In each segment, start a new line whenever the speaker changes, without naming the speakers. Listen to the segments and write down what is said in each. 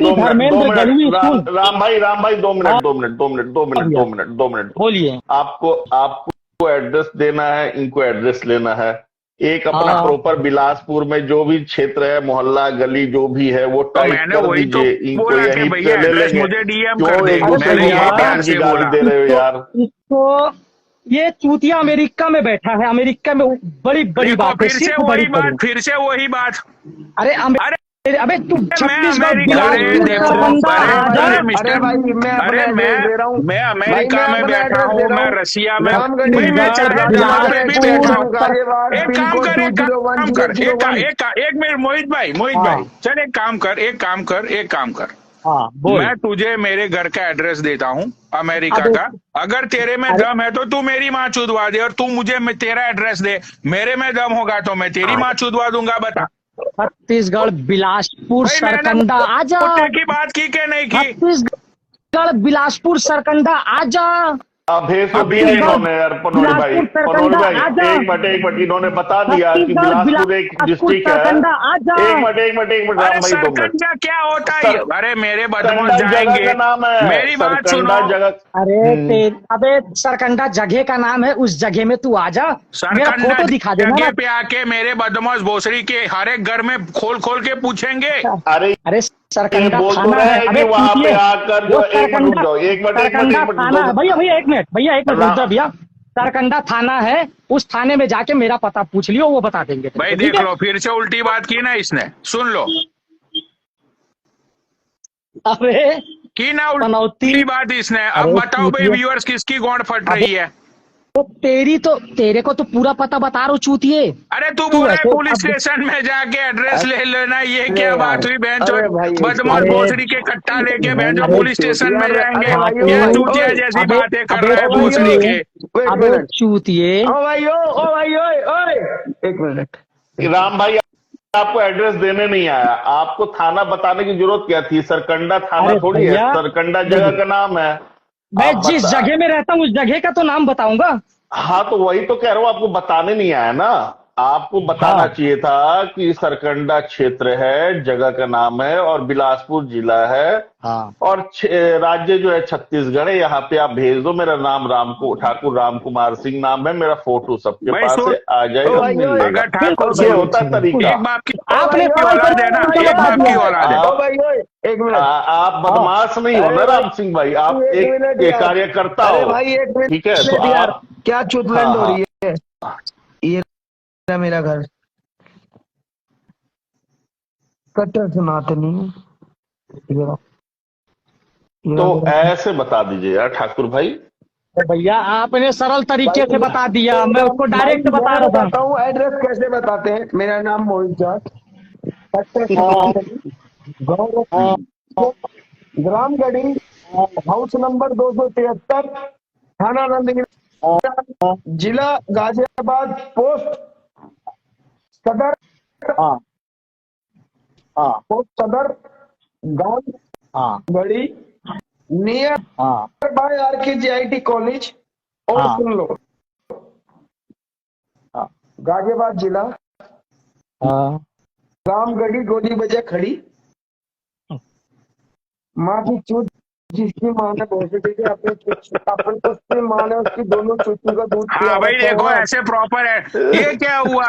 दो मिनट,
राम भाई 2 minute, 2 minute
बोलिए।
आपको आपको एड्रेस देना है, इनको एड्रेस लेना है। एक अपना प्रॉपर बिलासपुर में जो भी क्षेत्र है, मोहल्ला गली जो भी है वो
तो
टाइप
मैंने
कर
वही तो
दीजिए, इनको
बोला कि
यहीं
भैया
पे ले
एड्रेस
लेंगे।
मुझे डीएम कर
क्यों
दे,
एक दूसरे
मैंने
को
यही
आप
प्यार
नाम की
से
गाली
बोला।
दे रहे हो यार?
इसको ये चूतिया अमेरिका में बैठा है, अमेरिका में बड़ी बड़ी
देखो
बात है,
फिर से
सिर्फ
वही
बड़ी
बात,
बड़ी।
फिर से वही बात।
अरे
अरे
अबे तू
मैं
छत्तीसगढ़
अमेरिका, अरे
बिलासपुर
देखो,
सरकंडा आजा।
अरे
अरे
मिस्टर,
भाई मैं अपना
अरे
एड्रेस दे रहा हूँ
मैं
भाई,
अमेरिका
मैं
में
अपना
बैठा
एड्रेस दे
हूँ,
रहा
मैं
हूँ।
रसिया में,
रामगढ़ी
भाई मैं चाहे जहाँ पे भी बैठा हूँ।
गाजियाबाद
एक
पिन
काम
कोड
कर, एक काम कर,
20101।
एक मिनट मोहित भाई, चल एक काम कर,
हाँ बोल।
मैं तुझे मेरे घर का एड्रेस देता हूँ अमेरिका
अबे
का। अगर तेरे में दम है तो तू मेरी माँ चुदवा दे, और तू मुझे तेरा एड्रेस दे। मेरे में दम होगा तो मैं तेरी माँ चुदवा दूंगा। बता
छत्तीसगढ़ बिलासपुर
भाई, मैंने
सरकंडा आजा।
कुत्ते की बात की कि नहीं की?
छत्तीसगढ़ बिलासपुर सरकंडा आजा।
भेज तो दिया इन्होंने यार पनौड़ी भाई,
सरकंडा आजा।
एक मिनट इन्होंने बता दिया कि बिलासपुर एक डिस्ट्रिक्ट है।
सरकंडा आजा।
एक मिनट
अरे
राम भाई 2 मिनट।
सरकंडा क्या होता है? अरे मेरे बदमाश
सरकंडा जगह
जाएंगे,
का नाम है,
मेरी बात सुनो।
सरकंडा जगह।
अरे अबे सरकंडा जगह का नाम है, उस जगह में तू आजा, मेरा
सरकंडा
फोटो दिखा देना
जगह
ना।
पे आके मेरे बदमाश भोसड़ी के हर एक घर में खोल खोल के पूछेंगे।
अरे सरकंडा
बोल तो
थाना
रहे
है।
हैं
अबे
कि वहां पे आकर जो,
वो
एक मिनट रुक जाओ, एक मिनट
सरकंडा थाना है। भैया एक मिनट रुक जा भैया। सरकंडा थाना है, उस थाने में जाके मेरा पता पूछ लियो, वो बता देंगे तेरे
भाई
को, ठीक
देख
है?
लो, फिर से उल्टी बात की ना इसने, सुन लो
अरे
की ना
पनौती
उल्टी बात इसने। अब बताओ भाई व्यूअर्स किसकी गोंड फट रही है?
तो तेरे को तो पूरा पता बता रहा हूँ चूतिए।
अरे तू बोला पुलिस स्टेशन में जाके एड्रेस ले लेना, ये क्या बात हुई? बहन चो बदमाश भोसड़ी के कट्टा लेके बहन चो पुलिस स्टेशन में जाएंगे। ये चूतिया जैसी बातें कर रहा है भोसड़ी के।
अबे चूतिए।
ओ भाई ओए एक मिनट।
राम भाई आपको एड्रेस देने नहीं आया, आपको थाना बताने की जरूरत क्या थी? सरकंडा थाना थोड़ी है, सरकंडा जगह का नाम है।
मैं जिस जगह में रहता हूँ उस जगह का तो नाम बताऊंगा।
हाँ तो वही तो कह रहा हूँ, आपको बताने नहीं आया ना। आपको बताना चाहिए था कि सरकंडा क्षेत्र है, जगह का नाम है, और बिलासपुर जिला है। और राज्य जो है छत्तीसगढ़ है। यहाँ पे आप भेज दो, मेरा नाम ठाकुर राम कुमार सिंह नाम है, मेरा फोटो सबके पास है, आ जाएगा, मिल जाएगा। ये होता है तरीका।
आपने
एक मिनट,
आप बदमाश नहीं हो ना राम सिंह भाई, आप एक कार्यकर्ता हो
भाई। एक मिनट,
ठीक है? तो आप
क्या चुतलैंड हो रही है? ये मेरा घर कट्टर सुनाते नहीं
तो ऐसे बता दीजिए यार ठाकुर भाई।
भैया आपने सरल तरीके से बता दिया, मैं उसको डायरेक्ट बता रहा था।
एड्रेस कैसे बताते हैं? मेरा नाम मोहित झा, ग्राम गढ़ी, हाउस नंबर 273, थाना नंदगिरी, जिला गाजियाबाद, पोस्ट सदर, पोस्ट सदर, गांव गढ़ी, नियर बाय RKGIT कॉलेज। और सुन लो, गाजियाबाद जिला, रामगढ़ी, गोली बजा खड़ी, माँ की चूत जिसकी माँ ने अपनी माँ ने उसकी दोनों चूतियों का दूध पिया।
हाँ भाई देखो, ऐसे प्रॉपर है। ये क्या हुआ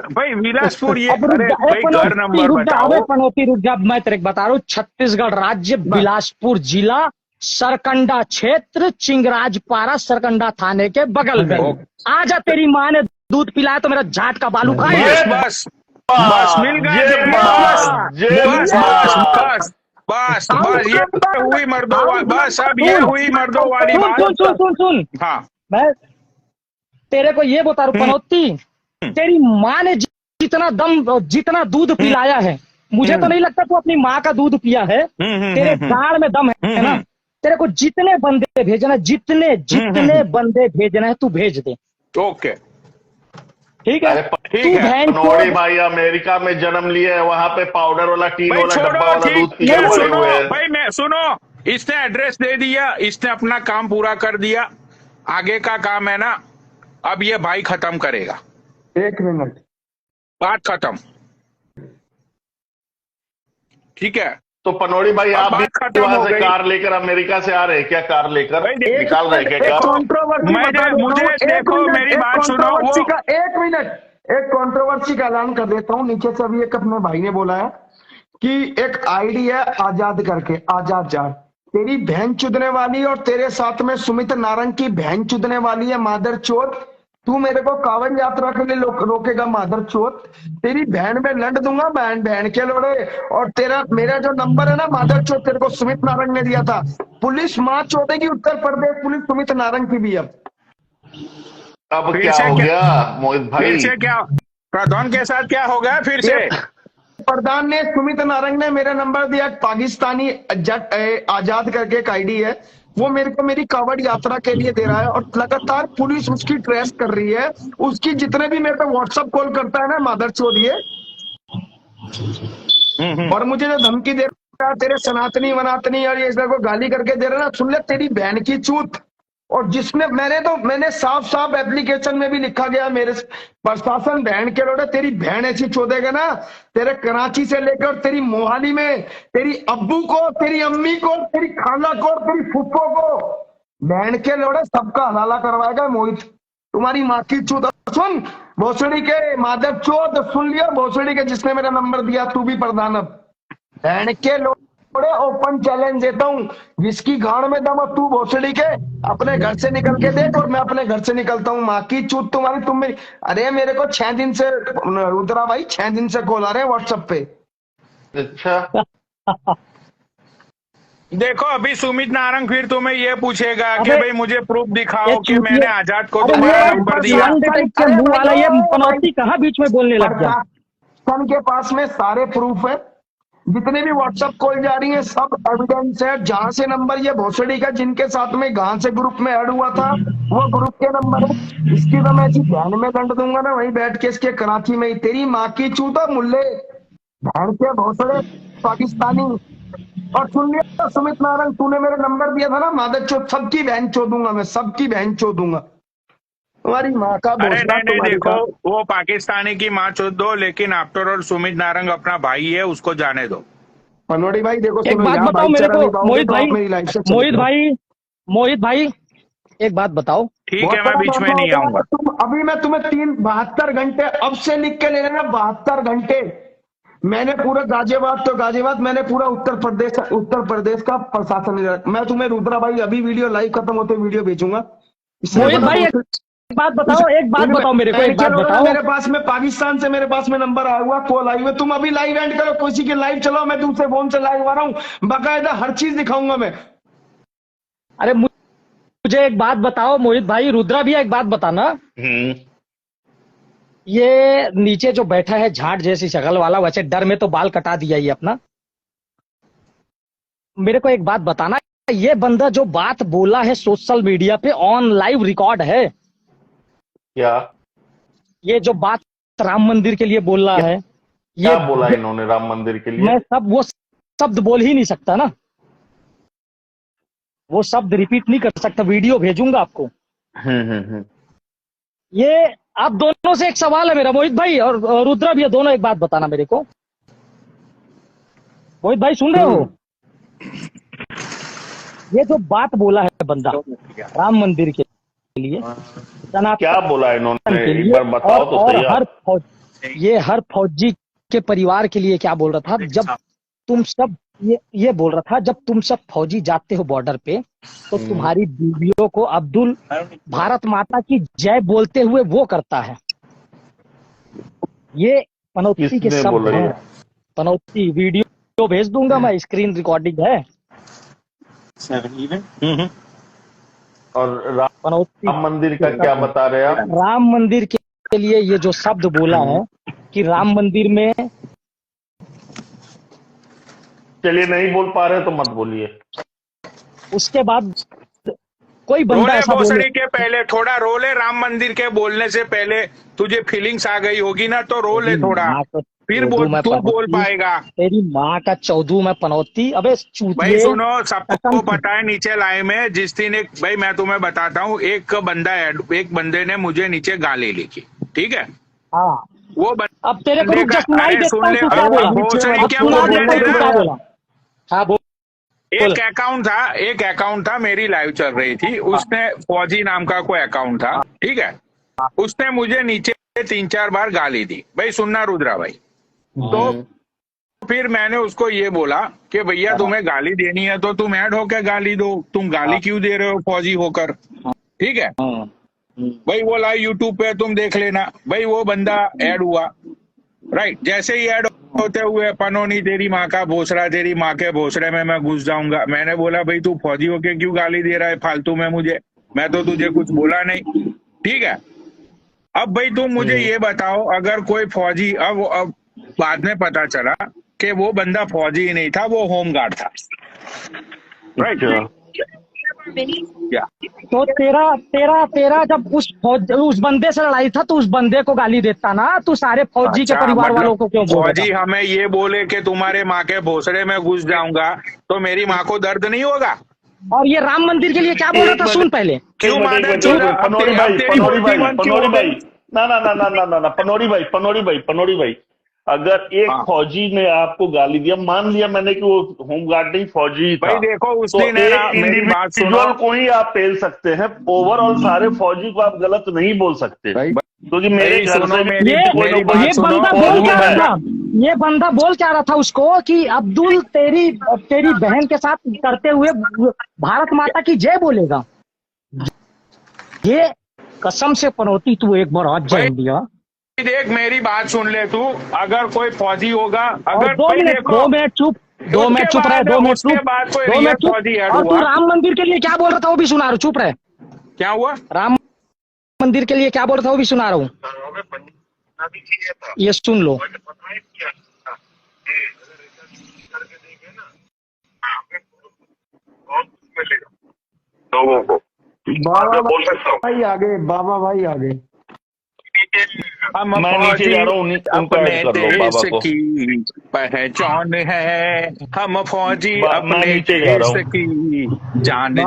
भाई? बिलासपुर ये, अरे भाई घर नंबर बताओ।
पनौती रुक जा, मैं तेरे बता रहा हूँ। छत्तीसगढ़ राज्य, बिलासपुर जिला, सरकंडा क्षेत्र, चिंगराजपारा, सरकंडा थाने के बगल में। आजा, तेरी माँ ने दूध पिलाया तो मेरा झाट का बालू खाए।
बस मिल गए, बस ये हुई मर्दों वाली, बस अब ये हुई मर्दों वाली बात।
सुन
हाँ,
मैं तेरे को ये बता रहा हूँ पनौती, तेरी माँ ने जितना दूध पिलाया है, मुझे तो नहीं लगता तू अपनी माँ का दूध पिया है। तेरे गाड़ में दम है ना। तेरे को जितने बंदे भेजना, जितने बंदे भेजना है तू भेज दे।
ओके
ठीक है।
ठीक है। पनौड़ी भाई अमेरिका में जन्म लिए है, वहां पे पाउडर वाला, टीन वाला, डब्बा वाला दूध पिए हुए हैं
भाई। मैं सुनो, इसने एड्रेस दे दिया, इसने अपना काम पूरा कर दिया। आगे का काम है ना, अब ये भाई खत्म करेगा।
1 मिनट,
बात खत्म, ठीक है?
तो पनौड़ी भाई आप भी
बात खत्म
वहां
हो
से
गई।
कार लेकर अमेरिका से आ रहे हैं क्या? कार लेकर निकाल रहे हैं क्या कार?
कंट्रोवर्सी
मुझे देखो, मेरी बात सुनो।
कंट्रोवर्सी का एक कंट्रोवर्सी का ऐलान कर देता हूँ नीचे से। अभी एक अपने भाई ने बोला है कि एक आईडी है आजाद करके, आजाद जाट, तेरी बहन चुदने वाली और तेरे साथ में सुमित नारंग की बहन चुदने वाली है मादर चोत। तू मेरे को कांवड़ यात्रा के लिए रोकेगा मादर चोत, तेरी बहन में लड़ दूंगा, बहन बहन के लोड़े। और तेरा मेरा जो नंबर है ना मादर चोत, तेरे को सुमित नारंग ने दिया था। पुलिस मां चोदेगी उत्तर प्रदेश पुलिस सुमित नारंग की भी।
अब क्या हो गया मोहित भाई?
फिर से क्या प्रधान के साथ क्या हो गया फिर से?
प्रधान ने सुमित नारंग ने मेरा नंबर दिया, पाकिस्तानी जट आजाद करके एक आईडी है, वो मेरे को मेरी कांवड़ यात्रा के लिए दे रहा है और लगातार पुलिस उसकी ट्रेस कर रही है। उसकी जितने भी मेरे पे व्हाट्सएप कॉल करता है ना मादर चोदिए, और मुझे जो धमकी दे रहा है तेरे सनातनी वनातनी और ये को गाली करके दे रहा है ना, सुन ले तेरी बहन की चूत। और जिसने मैंने साफ साफ एप्लीकेशन में भी लिखा गया, मेरे प्रशासन बहन के लोड़े, तेरी बहन ऐसी चोदेगा ना, तेरे कराची से लेकर तेरी मोहाली में तेरी अब्बू को, तेरी अम्मी को, तेरी खाला को, तेरी फुप्पो को, बहन के लोड़े सबका हलाला करवाएगा मोहित, तुम्हारी माँ की चूत। सुन भोसड़ी के माधव चोद, सुन लिया भोसड़ी के जिसने मेरा नंबर दिया, तू भी प्रधान। अब बहन के लोड़े ओपन चैलेंज देता हूँ, जिसकी गाड़ में दम तू भोसड़ी के अपने घर से निकल के देख और मैं अपने घर से निकलता हूँ। माँ की चूत तुम्हारी, तुम मेरी। अरे मेरे को 6 दिन से रुद्रा भाई 6 दिन से कॉल आ रहे हैं व्हाट्सएप पे।
अच्छा
देखो अभी सुमित नारंग फिर तुम्हें ये पूछेगा कि
अबे,
भाई मुझे प्रूफ दिखाओ
ये
कि मैंने आजाद को तुम्हारा नंबर दिया।
के मुंह वाला ये पनौती कहाँ बीच में बोलने लग गया?
प्रशासन के पास में सारे प्रूफ है, जितने भी व्हाट्सएप कॉल जा रही है सब एविडेंस है। जहां से नंबर ये भोसड़ी का जिनके साथ में गांव से ग्रुप में ऐड हुआ था वो ग्रुप के नंबर है। इसकी तो मैं ऐसी ध्यान में दंड दूंगा ना वहीं बैठ के इसके कराची में ही। तेरी माँ की चूता मुल्ले बहन के भोसड़े पाकिस्तानी। और सुन लिया सुमित नारंग, तूने मेरा नंबर दिया था ना मादर चोद, सबकी बहन चोदूंगा मैं, सबकी बहन चोदूंगा तुम्हारी माँ का।
अरे नहीं देखो, वो पाकिस्तानी की माँ चोद दो, लेकिन आफ्टर ऑल सुमित नारंग अपना भाई है, उसको जाने दो।
पनौड़ी भाई देखो,
एक बात बताओ मेरे को मोहित भाई एक बात बताओ।
ठीक है, मैं बीच में नहीं आऊंगा।
अभी मैं तुम्हें 72 घंटे अब से लिख के ले लेना, 72 घंटे मैंने पूरा गाजियाबाद मैंने पूरा उत्तर प्रदेश का प्रशासन, मैं तुम्हें रुद्रा भाई अभी वीडियो लाइव खत्म होते वीडियो भेजूंगा।
मोहित भाई एक बात बताओ मेरे को, एक बात बताओ।
मेरे पास में पाकिस्तान से मेरे पास में नंबर आया हुआ, कॉल आई हुई, तुम अभी लाइव एंड करो, किसी की लाइव चलाओ, मैं तुमसे फोन से लाइव आ रहा हूँ, बाकायदा हर चीज दिखाऊंगा मैं।
अरे मुझे एक बात बताओ मोहित भाई, रुद्रा भी एक बात बताना। ये नीचे जो बैठा है झाट जैसी शक्ल वाला, वैसे डर में तो बाल कटा दिया ये अपना। मेरे को एक बात बताना, ये बंदा जो बात बोला है सोशल मीडिया पे ऑन लाइव रिकॉर्ड है
क्या?
ये जो बात राम मंदिर के लिए बोल रहा है,
क्या बोला इन्होंने राम मंदिर के लिए?
मैं वो शब्द बोल ही नहीं सकता ना, वो शब्द रिपीट नहीं कर सकता, वीडियो भेजूंगा आपको। ये आप दोनों से एक सवाल है मेरा मोहित भाई और रुद्रा भी है, दोनों एक बात बताना मेरे को। मोहित भाई सुन रहे हो? ये जो बात बोला है बंदा राम मंदिर के लिए,
क्या बोला इन्होंने
एक
बार बताओ तो सही।
हर फौजी के परिवार के लिए क्या बोल रहा था, जब तुम सब ये बोल रहा था, जब तुम सब फौजी जाते हो बॉर्डर पे तो तुम्हारी बीवियों को अब्दुल भारत माता की जय बोलते हुए वो करता है। ये पनौती के शब्द हैं। पनौती वीडियो भेज दूंगा मैं, स्क्रीन रिकॉर्डिंग है।
और राम मंदिर का क्या बता रहे आप?
राम मंदिर के लिए ये जो शब्द बोला है कि राम मंदिर में,
चलिए नहीं बोल पा रहे तो मत बोलिए।
उसके बाद कोई बंदा ऐसा बोले
के पहले थोड़ा रोल है, राम मंदिर के बोलने से पहले तुझे फीलिंग्स आ गई होगी ना, तो रोल है थोड़ा, फिर तू बोल पाएगा।
तेरी माँ का 14 में पनौती। अबे
भाई सुनो, सबको पता है नीचे लाइव में जिस दिन भाई मैं तुम्हें बताता हूँ, एक बंदे ने मुझे नीचे गाली लिखी, ठीक है?
हाँ,
वो
अब तेरे को सुनाई देता हूँ,
क्या बोला?
हाँ बोल।
एक अकाउंट था, मेरी लाइव चल रही थी, उसने फौजी नाम का कोई अकाउंट था, ठीक है। उसने मुझे नीचे 3-4 बार गाली दी। भाई सुनना रुद्रा भाई, तो फिर मैंने उसको ये बोला कि भैया तुम्हें गाली देनी है तो तुम ऐड होकर गाली दो, तुम गाली क्यों दे रहे हो फौजी होकर, ठीक है। भाई बोला यूट्यूब पे तुम देख लेना। भाई वो बंदा ऐड हुआ, राइट। जैसे ही ऐड होते हुए पनोनी तेरी माँ का भोसड़ा, तेरी माँ के भोसड़े में मैं घुस जाऊंगा। मैंने बोला भाई तू फौजी होके क्यों गाली दे रहा है फालतू में मुझे, मैं तो तुझे कुछ बोला नहीं, ठीक है। अब भाई तुम मुझे ये बताओ, अगर कोई फौजी, अब बाद में पता चला कि वो बंदा फौजी ही नहीं था, वो होमगार्ड था, राइट।
तो तेरा जब उस बंदे से लड़ाई था तो उस बंदे को गाली देता ना, तू सारे फौजी के परिवार वालों को क्यों बोल रहा?
फौजी हमें ये बोले कि तुम्हारे माँ के भोसड़े में घुस जाऊंगा तो मेरी माँ को दर्द नहीं होगा?
और ये राम मंदिर के लिए क्या बोल रहा था, सुन पहले।
क्यों मादर
पनोरी भाई, ना पनोरी भाई, अगर एक फौजी ने आपको गाली दिया, मान लिया मैंने कि वो होमगार्ड नहीं फौजी था,
भाई देखो उस
तो
दिन मेरी बात सुनो,
को ही आप पेल सकते हैं, ओवरऑल सारे फौजी को आप गलत नहीं बोल सकते, क्योंकि मेरे घर से
ये बंदा बोल क्या रहा था, ये बंदा बोल क्या रहा था उसको कि अब्दुल तेरी बहन के साथ करते हुए भारत माता की जय बोलेगा। ये कसम से पनौती तू एक बार हाथ जय दिया।
देख मेरी बात सुन ले तू, अगर कोई फौजी होगा, अगर
2 मिनट चुप रहे, 2 मिनट चुप। और तू राम मंदिर के लिए क्या बोल रहा था वो भी सुना रहा हूँ, चुप रहे।
क्या हुआ?
राम मंदिर के लिए क्या बोल रहा था वो भी सुना रहा हूँ, ये सुन लो।
लोगों को
बाबा भाई आगे
हम फौजी अपने देश की पहचान है, हम फौजी अपने देश की जान है,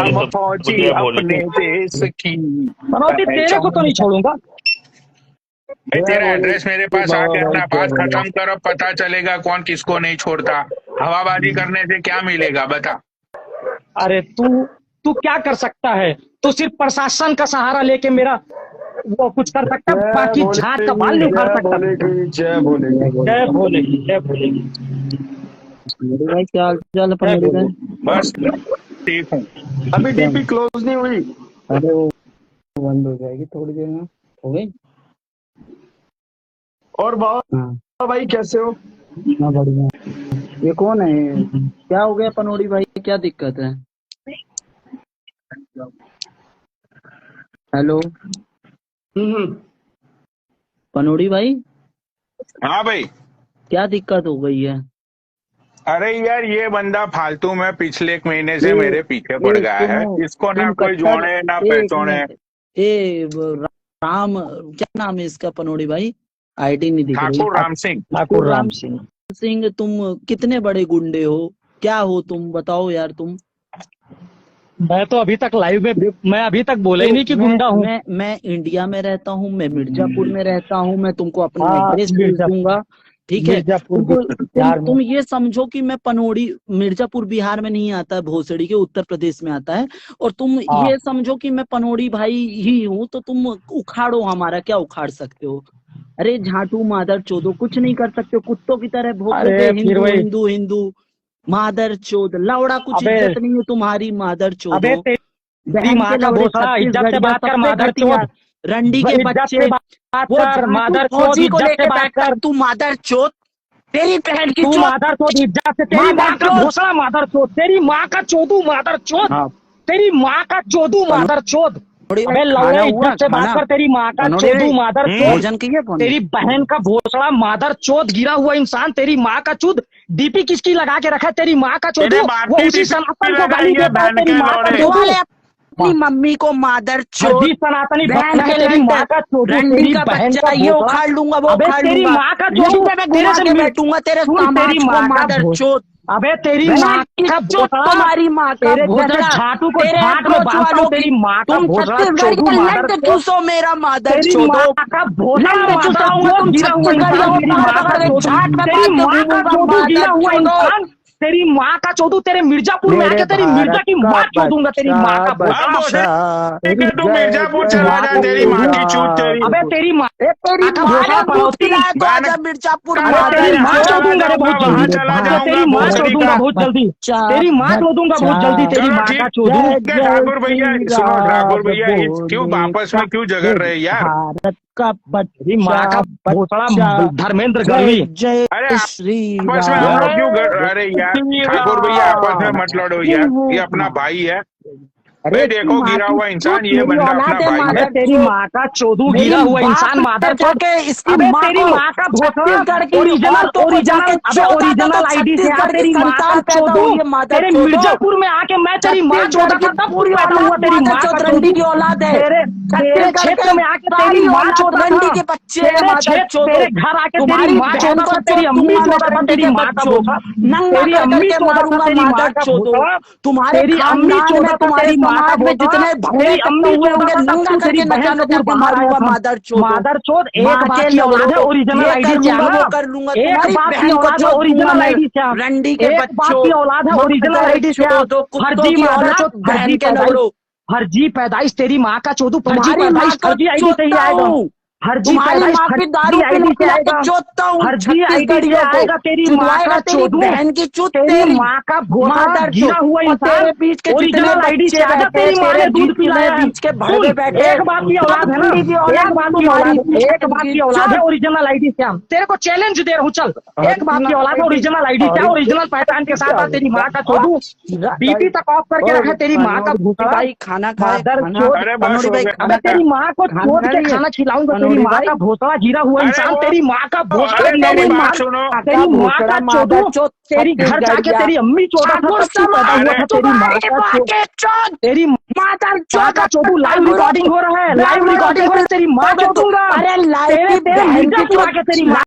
हम फौजी अपने देश की।
तेरे को तो नहीं छोड़ूंगा।
तेरा एड्रेस मेरे पास आ गया ना, बात खत्म करो, पता चलेगा कौन किसको नहीं छोड़ता। हवाबाजी करने से क्या मिलेगा बता?
अरे तू क्या कर सकता है? तू सिर्फ प्रशासन का सहारा लेके मेरा वो कुछ कर सकता, बाकी झाट का बाल नहीं उखाड़ सकता।
जय बोलेगी।
भाई क्या हाल है?
बस ठीक हूँ।
अभी डीपी क्लोज नहीं हुई।
अरे वो बंद हो जाएगी थोड़ी देर में, हो गई।
और बाबा भाई कैसे हो?
हाँ बढ़िया। ये कौन है? क्या हो गया पनोड़ी भाई, क्या दिक्कत है? हेलो पनोड़ी भाई।
हाँ भाई
क्या दिक्कत हो गई है?
अरे यार ये बंदा फालतू में पिछले 1 महीने से मेरे पीछे पड़ गया है, इसको ना कोई जोड़े ना पहचाने।
राम क्या नाम है इसका पनोड़ी भाई? आईडी नहीं दिख रही।
ठाकुर राम
सिंह। तुम कितने बड़े गुंडे हो, क्या हो तुम बताओ यार तुम। मैं तो अभी तक लाइव में, मैं अभी तक बोला ही नहीं कि गुंडा हूँ। मैं इंडिया में रहता हूँ, मैं मिर्जापुर में रहता हूँ, मैं तुमको अपना एड्रेस भेज दूंगा, ठीक है। तुम ये समझो कि मैं पनोड़ी, मिर्जापुर बिहार में नहीं आता है, भोसड़ी के उत्तर प्रदेश में आता है, और तुम ये समझो कि मैं पनोड़ी भाई ही हूँ, तो तुम उखाड़ो हमारा, क्या उखाड़ सकते हो? अरे झाटू मादर चोदो, कुछ नहीं कर सकते हो, कुत्तों की तरह भोगते हिंदू हिंदू हिंदू। मादर चोद लौड़ा, कुछ इज्जत नहीं है तुम्हारी, मादर चोद। इज्जत से बात कर मादर चोद, रंडी के बच्चे, मादर फौजी को लेकर बात कर। तू मादर चोद, तेरी बहन की मादर चोद, इज्जत से तेरी माँ का भोसड़ा मादर चोद, तेरी माँ का चोदू मादर चोद, तेरी माँ का चोदू मादर चोद। अबे लौड़ा, इज्जत से बात कर, तेरी माँ का चोदू मादर चोद, तेरी बहन का भोसड़ा मादर चोद, गिरा हुआ इंसान, तेरी माँ का चोद। डीपी किसकी लगा के रखा है? तेरी माँ का चोदू, वो उसी सनातन को गाली देता है, तेरी माँ का चोदू। अपनी मम्मी को मादर चोद, सनातनी तेरी माँ का चोदू, तेरी बहन का ये उखाड़ लूंगा, वो उखाड़ लूंगा, तेरी माँ का चोदू, तेरे से बैठूंगा, तेरे माँ का मादर चोद। अबे तेरी माँ का भोसड़ा,
तुम्हारी माँ का
तेरे जैसे
भोसड़ा,
झाटू को
तेरे
झाट में
अप्रोच
बांधता हूँ, तेरी माँ का
तुम
भोसड़ा
छत्तीसगढ़
चोदू
के
मादर
लंड
चोद,
चूसो मेरा मादर
तेरी
चोदो,
माँ का भोसड़ा
लंड चूसो
मारता हूँ
तुम
गिरा हुआ इंसान,
छत्तीसगढ़ियों
तेरी माँ का चोदू,
झाट में
तेरी
बांध के
माँ का
घूमूंगा
चोदू गिरा
मादर
हुआ
चोदो।
इंसान, तेरी माँ का चोदू, तेरे मिर्जापुर में आके तेरी मिर्जा की माँ चोदूंगा, तेरी माँ का
अब
भोसड़ा।
भोसड़ी तू मिर्जापुर चला जा, तेरी माँ की चूत तेरी।
अबे तेरी माँ
तेरी
का
माँ
भोसड़ा
ने दूध
पनौती,
पिलाया तो आजा मिर्जापुर
अरे तेरी माँ
मादर
चोदूंगा रे बहुत
वहाँ
जल्दी,
चला
अरे
जाऊंगा
तेरी माँ
भोसड़ी
चोदूंगा
का।
बहुत जल्दी, तेरी माँ चोदूंगा बहुत जल्दी, तेरी
चलो
माँ
ठीक
का चोदू।
है ठाकुर भैया, सुनो ठाकुर भैया, क्यों आपस में क्यों झगड़ रहे यार?
भारत का
तेरी माँ का भोसड़ा धर्मेंद्र गढ़वी।
जय
अरे
श्री
आपस में हम लोग क्यों अरे यार ठाकुर भैया आपस में मत लड़ो यार, ये अपना भाई है। अरे देखो गिरा हुआ इंसान, ये बंदा अपना भाई है।
तेरी माँ का चोदू गिरा हुआ इंसान मादर चोद,
इसकी
अबे
माँ
तेरी
को
माँ का भोसड़ा
छत्तीसगढ़ की
ओरिजिनल
औरतों को जाके
अबे
चोदा
ओरिजिनल
तो
आईडी से आ,
छत्तीसगढ़ की
तेरी माँ का
संतान पैदा
चोदू,
हुई है मादर
तेरे
चोदो।
मिर्जापुर में आके मैं तेरी माँ चोदा था तब
पूरी
पैदा हुआ, तेरी माँ का
रंडी
चोदू,
की औलाद है।
तेरे क्षेत्र में आके तेरी माँ चोदा था,
रंडी के बच्चे हैं
तेरे
मादर
क्षेत्र,
चोदो।
तेरे घर आके तेरी
तुम्हारी
माँ
बहन
चोदा
को
था, तेरी अम्मी चोदा था, तेरी माँ का भोसड़ा,
नंगा
तेरी
कर
अम्मी
करके
चोदा था,
मारूंगा
तेरी माँ
मादर
का
चोदो।
भोसड़ा,
तुम्हारे
तेरी अम्मी
खानदान
चोदा
में
था,
तुम्हारे
तेरी माँ का
समाज में
भोसड़ा,
जितने भगड़े
तेरी
इकट्ठे
अम्मी
हुए
चोदा
होंगे
था, तब
नंगा
तू तेरी
करके
बहन
नचा
से
नचा
दूर
के
बाहर आया
मारूंगा
था।
मादर चोदो।
मादर चोद, एक
माँ
बाप
के
की औलाद है,
लवड़ो,
ओरिजिनल
ये
आईडी
कर
से
लूंगा
आना,
वो कर लूंगा।
एक
तुम्हारी
बाप की
बहन को
औलाद है,
चोद
ओरिजिनल
दूंगा मैं।
आईडी से आ,
रंडी के
एक बाप
बच्चों,
की औलाद है, ओरिजिनल
मादर
आईडी से आ,
चोदो, कुत्तों
फर्जी
की
मादर
औलाद,
चोद,
बहन
फर्जी
के
पैदाइश,
लवड़ो।
फर्जी पैदाइश, तेरी माँ का चोदू, फर्जी
तुम्हारी माँ
पैदाइश,
को
फर्जी आईडी से ही
चोदता
आएगा,
हूँ।
फर्जी
तुम्हारी
पैदाइश,
माँ की
फर्जी
दारू
आईडी
पिला
से
पिला के
आएगा,
चोदता हूँ
फर्जी आईडी से
छत्तीसगढ़ियों को।
आएगा, तेरी माँ
चुदवाएगा
का
तेरी
चोदू,
बहन की चूत
तेरी माँ का भोसड़ा
मादर
गिरा
चोद।
हुआ
और
इंसान,
तेरे बीच के जितने
ओरिजिनल आईडी से
बच्चे
आजा,
बैठे,
तेरी माँ
तेरे
ने दूध पिलाया है।
बीच के
सुन,
भड़वे बैठे,
एक बाप की औलाद है ना,
रंडी की
एक
औलाद
बाप की
तुम्हारी
औलाद है, एक
बहन
बाप
की
की औलाद है,
चोद।
ओरिजिनल आईडी से हम तेरे को चैलेंज दे रहा हूँ, चल एक बाप की औलाद है, ओरिजिनल आईडी से, ओरिजिनल पहचान के साथ आ, तेरी माँ का चोदू, बीपी तक ऑफ करके रखे, तेरी माँ का भूखड़ा
भाई खाना खाए,
मादर
खाना।
चोद।
अरे बस हो गया।
अबे तेरी माँ को चोद के खाना खिलाऊंगा, तेरी
मनोरी
माँ
भाई।
का भोसड़ा गिरा हुआ
अरे
इंसान,
वो-
तेरी माँ का भोसड़ा
अरे
गिरा
मेरी
हुआ
बात
इंसान,
सुनो।
तेरी माँ का चोदू, तेरी घर जाके तेरी अम्मी चोदा था तब तू पैदा हुआ था, तेरी माँ का चोद, तेरी
मादर
माँ का चोदू। लाइव रिकॉर्डिंग हो रहा है, लाइव रिकॉर्डिंग हो रहा है, तेरी माँ चोदूंगा,
अरे लाइव
तेरे
की बहन की
मिर्जापुर आके तेरी माँ